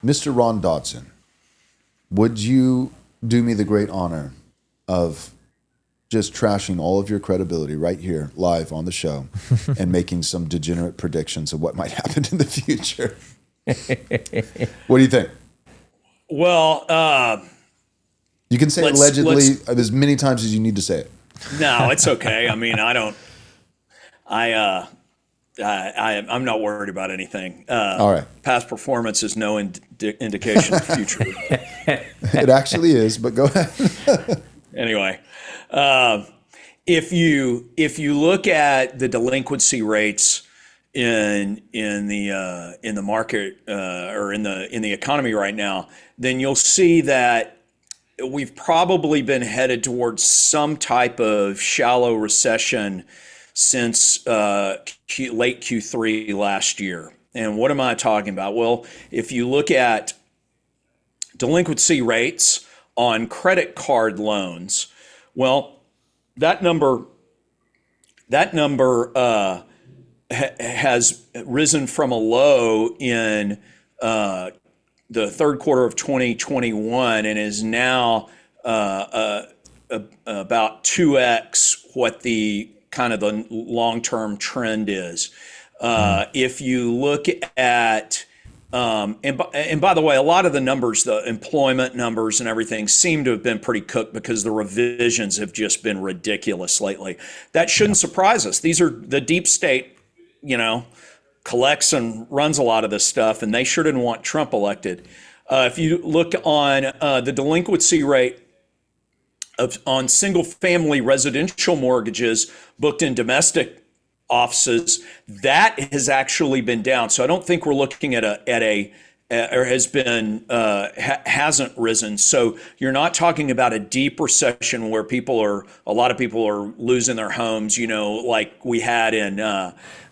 Mr. Ron Dodson, would you do me the great honor of just trashing all of your credibility right here, live on the show, and making some degenerate predictions of what might happen in the future? What do you think? Well, You can say allegedly as many times as you need to say it. no, it's okay. I mean, I'm not worried about anything. All right. Past performance is no indication of future. It actually is, but go ahead. Anyway, if you look at the delinquency rates in the market or in the economy right now, then you'll see that we've probably been headed towards some type of shallow recession since late Q3 last year. And what am I talking about? Well, if you look at delinquency rates on credit card loans, well, that number has risen from a low in the third quarter of 2021 and is now about 2x what the kind of the long-term trend is. If you look at and by the way, a lot of the numbers, the employment numbers and everything, seem to have been pretty cooked because the revisions have just been ridiculous lately. That shouldn't surprise us. These are the deep state, collects and runs a lot of this stuff, and they sure didn't want Trump elected. If you look on the delinquency rate on single-family residential mortgages booked in domestic offices, that has actually been down. So I don't think we're looking at or hasn't risen. So you're not talking about a deep recession where a lot of people are losing their homes, like we had in,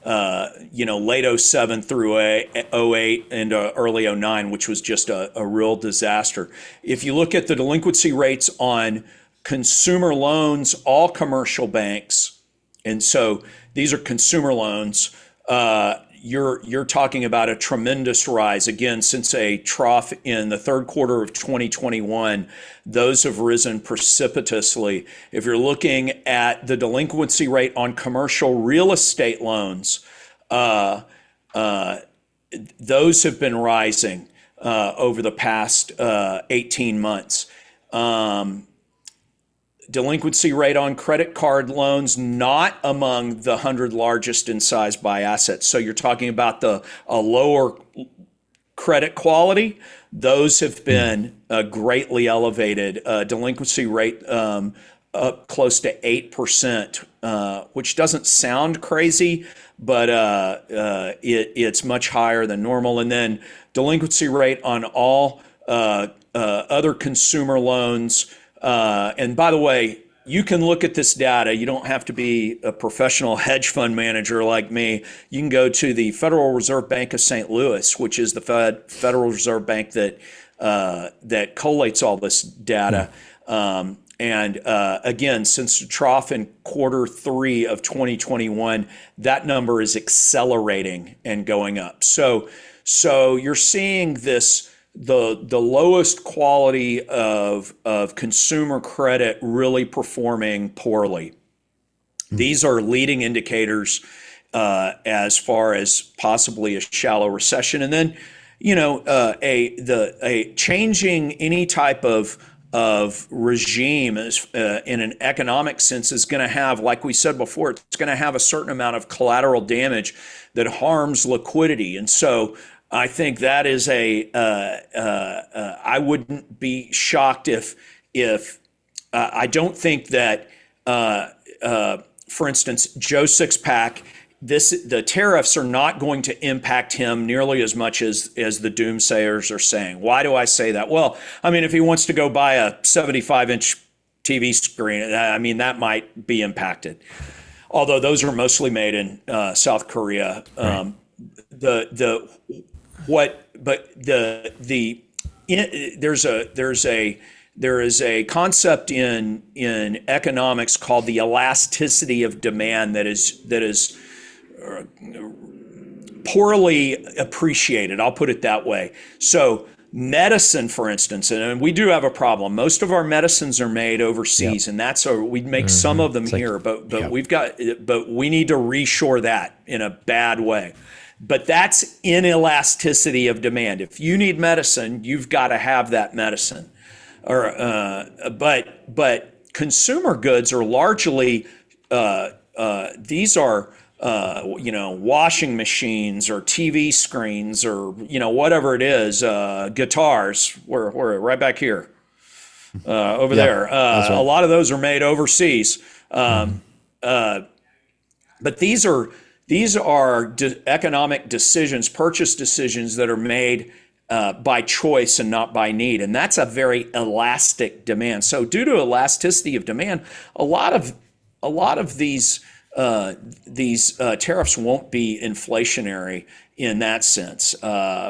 late 07 through 08 and early 09, which was just a real disaster. If you look at the delinquency rates on consumer loans, all commercial banks, and so these are consumer loans, you're talking about a tremendous rise. Again, since a trough in the third quarter of 2021, those have risen precipitously. If you're looking at the delinquency rate on commercial real estate loans, those have been rising over the past 18 months. Delinquency rate on credit card loans, not among the 100 largest in size by assets. So you're talking about a lower credit quality. Those have been greatly elevated. Delinquency rate up close to 8%, which doesn't sound crazy, but it's much higher than normal. And then delinquency rate on all other consumer loans. And by the way, you can look at this data. You don't have to be a professional hedge fund manager like me. You can go to the Federal Reserve Bank of St. Louis, which is the Federal Reserve Bank that collates all this data. Again, since the trough in quarter 3 of 2021, that number is accelerating and going up. So you're seeing this. The lowest quality of consumer credit really performing poorly. These are leading indicators as far as possibly a shallow recession. And then, a changing any type of regime is, in an economic sense, is going to have, like we said before, it's going to have a certain amount of collateral damage that harms liquidity. And so I think that is I wouldn't be shocked if I don't think that, for instance, Joe Sixpack, the tariffs are not going to impact him nearly as much as the doomsayers are saying. Why do I say that? Well, I mean, if he wants to go buy a 75-inch TV screen, I mean, that might be impacted. Although those are mostly made in South Korea. Right. There is a concept in economics called the elasticity of demand that is poorly appreciated. I'll put it that way. So medicine, for instance, and we do have a problem. Most of our medicines are made overseas, and we make some of them here, but we need to reshore that in a bad way. But that's inelasticity of demand. If you need medicine, you've got to have that medicine. But consumer goods are largely these are washing machines or TV screens or whatever it is, guitars. We're right back here, over there. Right. A lot of those are made overseas, but these are economic decisions, purchase decisions that are made by choice and not by need, and that's a very elastic demand. So, due to elasticity of demand, a lot of these tariffs won't be inflationary in that sense.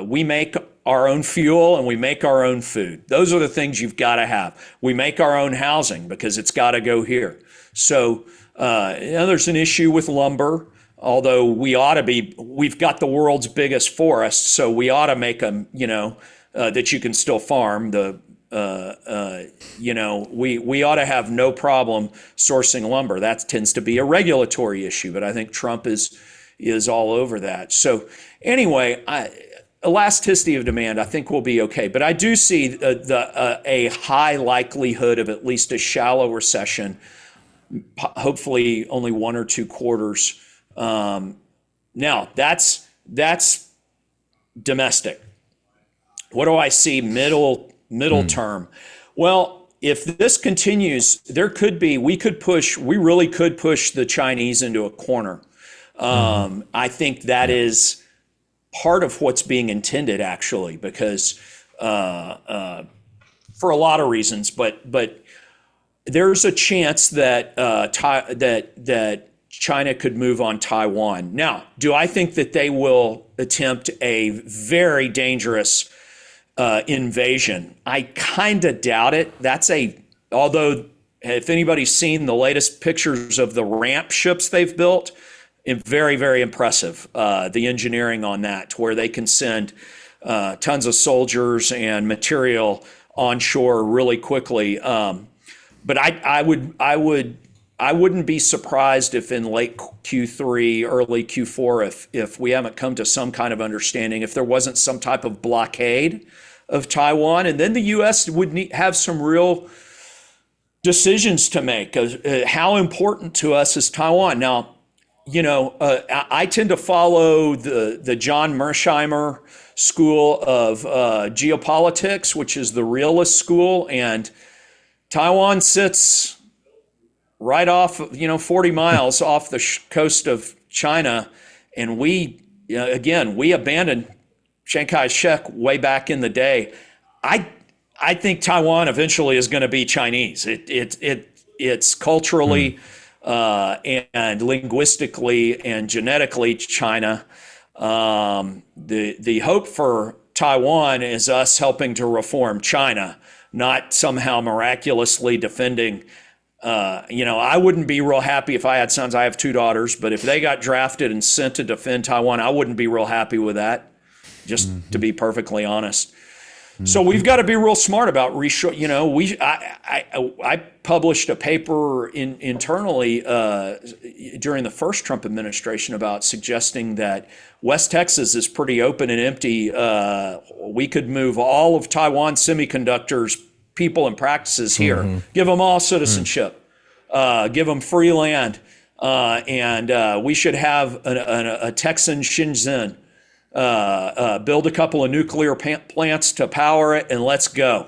We make our own fuel and we make our own food. Those are the things you've got to have. We make our own housing because it's got to go here. So there's an issue with lumber, although we've got the world's biggest forests, so we ought to make them, that you can still farm. We ought to have no problem sourcing lumber. That tends to be a regulatory issue, but I think Trump is all over that. So anyway, elasticity of demand, I think will be okay. But I do see a high likelihood of at least a shallow recession, hopefully only 1 or 2 quarters. Now, that's domestic. What do I see middle term? Well, if this continues, we really could push the Chinese into a corner. I think that is part of what's being intended, actually, because for a lot of reasons, but there's a chance that that China could move on Taiwan. Now, do I think that they will attempt a very dangerous invasion? I kind of doubt it. Although if anybody's seen the latest pictures of the ramp ships they've built, very, very impressive. The engineering on that, to where they can send tons of soldiers and material onshore really quickly. But I wouldn't be surprised if in late Q3, early Q4, if we haven't come to some kind of understanding, if there wasn't some type of blockade of Taiwan, and then the U.S. would have some real decisions to make. How important to us is Taiwan? Now, I tend to follow the John Mersheimer school of geopolitics, which is the realist school, and Taiwan sits right off, 40 miles off the coast of China, and we abandoned Chiang Kai-shek way back in the day. I think Taiwan eventually is going to be Chinese. It's culturally and linguistically and genetically China. The hope for Taiwan is us helping to reform China, not somehow miraculously defending. I wouldn't be real happy if I had sons. I have 2 daughters, but if they got drafted and sent to defend Taiwan, I wouldn't be real happy with that, just to be perfectly honest. So we've got to be real smart about I published a paper internally during the first Trump administration about suggesting that West Texas is pretty open and empty. We could move all of Taiwan semiconductors, people and practices here, give them all citizenship, give them free land, and we should have a Texan Shenzhen. Build a couple of nuclear plants to power it, and let's go.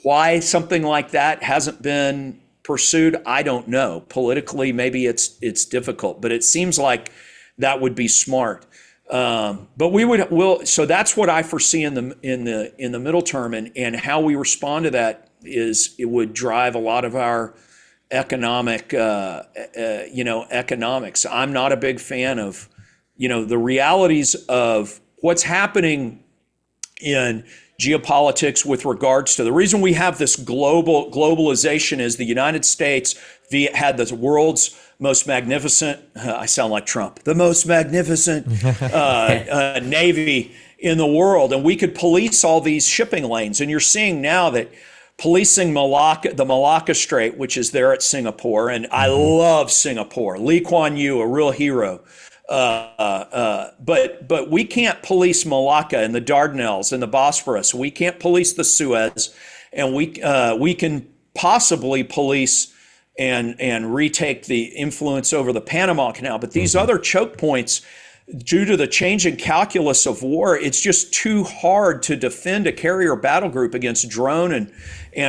Why something like that hasn't been pursued, I don't know. Politically, maybe it's difficult, but it seems like that would be smart. But so that's what I foresee in the middle term, and how we respond to that is it would drive a lot of our economics. I'm not a big fan of the realities of what's happening in geopolitics with regards to the reason we have this globalization is the United States had the world's most magnificent, I sound like Trump, the most magnificent Navy in the world, and we could police all these shipping lanes. And you're seeing now that policing Malacca, the Malacca Strait, which is there at Singapore, and I love Singapore. Lee Kuan Yew, a real hero. But we can't police Malacca and the Dardanelles and the Bosphorus. We can't police the Suez, and we can possibly police and retake the influence over the Panama Canal. But these other choke points, due to the changing calculus of war, it's just too hard to defend a carrier battle group against drone and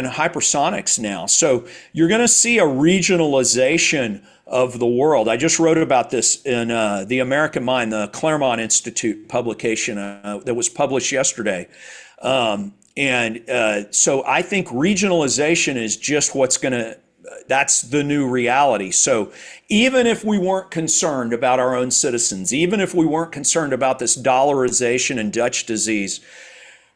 hypersonics now. So you're going to see a regionalization of the world. I just wrote about this in The American Mind, the Claremont Institute publication that was published yesterday. So I think regionalization is just that's the new reality. So even if we weren't concerned about our own citizens, even if we weren't concerned about this dollarization and Dutch disease,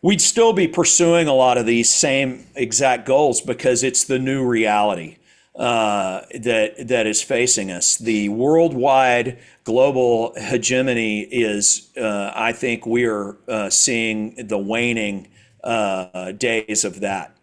we'd still be pursuing a lot of these same exact goals, because it's the new reality that is facing us. The worldwide global hegemony is, I think we're seeing the waning days of that.